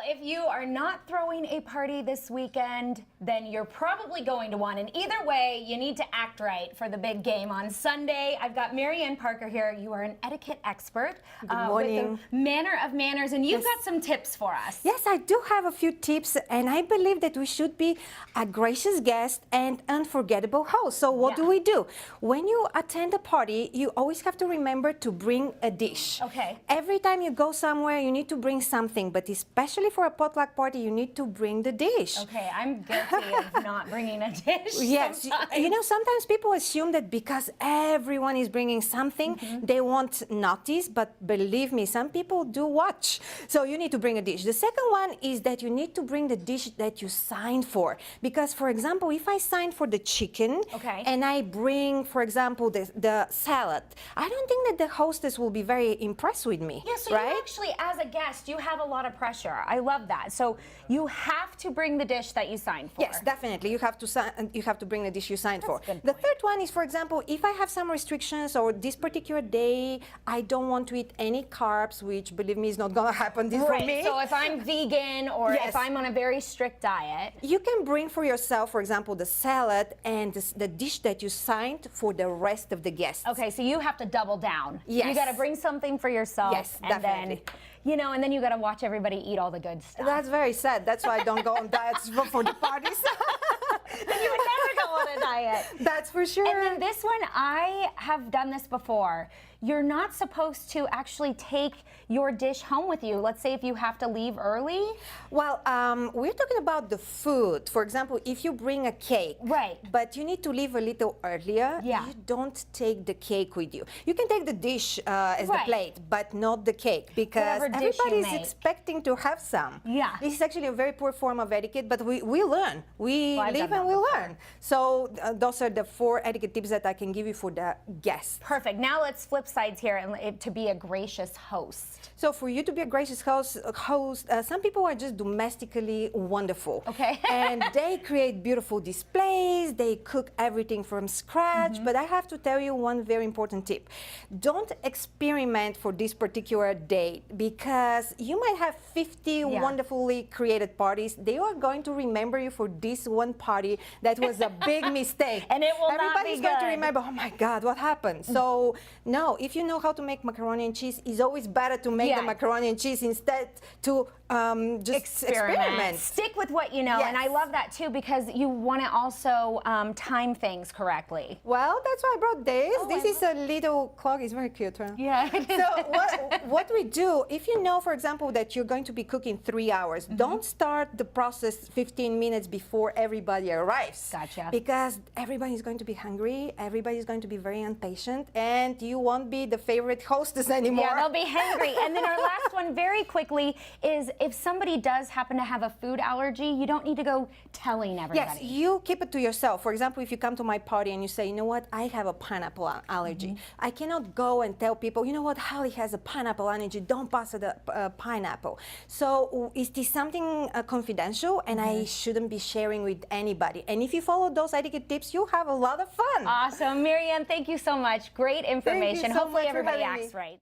if you are not throwing a party this weekend, then you're probably going to one. And either way, you need to act right for the big game on Sunday. I've got Maryanne Parker here. You are an etiquette expert Good morning. with the Manor of Manners, and you've got some tips for us. Yes, I do have a few tips, and I believe that we should be a gracious guest and unforgettable host. So what do we do? When you attend a party, you always have to remember to bring a dish. Okay. Every time you go somewhere, you need to bring something, but especially for a potluck party, you need to bring the dish. Okay, I'm guilty of not bringing a dish. Yes, sometimes. you know, sometimes people assume that because everyone is bringing something, they won't notice, but believe me, some people do watch. So you need to bring a dish. The second one is that you need to bring the dish that you signed for. Because, for example, if I signed for the chicken and I bring, for example, the salad, I don't think that the hostess will be very impressed with me. Yeah, so right? you actually, as a guest, you have a lot of pressure. I love that. So you have to bring the dish that you signed for. Yes, definitely. You have to bring the dish you signed for. Good the point. third one is, for example, if I have some restrictions or this particular day, I don't want to eat any carbs, which, believe me, is not going to happen for me. So if I'm vegan or if I'm on a very strict diet. You can bring for yourself, for example, the salad and the dish that you signed for the rest of the guests. Okay, so you have to double down. Yes. You got to bring something for yourself. Yes, and definitely. then, you know, and then you got to watch everybody eat all the good stuff. That's very sad. That's why I don't go on diets for the parties. Then you would never go on a diet. That's for sure. And then this one, I have done this before. You're not supposed to actually take your dish home with you. Let's say if you have to leave early. Well, we're talking about the food. For example, if you bring a cake, but you need to leave a little earlier, you don't take the cake with you. You can take the dish as the plate, but not the cake, because everybody is expecting to have some. Yeah. This is actually a very poor form of etiquette, but we learn. We live and we learn. So those are the 4 etiquette tips that I can give you for the guests. Perfect. Now let's flip sides here and to be a gracious host. So for you to be a gracious host, some people are just domestically wonderful. Okay. And they create beautiful displays. They cook everything from scratch. But I have to tell you one very important tip. Don't experiment for this particular day, because you might have 50 wonderfully created parties. They are going to remember you for this one party that was a big mistake. And it will Everybody's going to remember, oh my God, what happened? So no, if you know how to make macaroni and cheese, it's always better to make the macaroni and cheese instead to just experiment. Stick with what you know, and I love that too, because you want to also time things correctly. Well, that's why I brought this. This is a little clock. It's very cute, huh? Yeah. So what we do, if you know, for example, that you're going to be cooking 3 hours, don't start the process 15 minutes before everybody arrives. Gotcha. Because everybody's going to be hungry, everybody's going to be very impatient, and you won't be the favorite hostess anymore. Yeah, they'll be hungry. And then our last one, very quickly, is if somebody does happen to have a food allergy, you don't need to go telling everybody. Yes, you keep it to yourself. For example, if you come to my party and you say, you know what, I have a pineapple allergy. I cannot go and tell people, you know what, Holly has a pineapple allergy, don't pass her the pineapple. So is this something confidential, and I shouldn't be sharing with anybody? And if you follow those etiquette tips, you'll have a lot of fun. Awesome. Maryanne, thank you so much. Great information. Thank you so Hopefully much for everybody having me. acts right.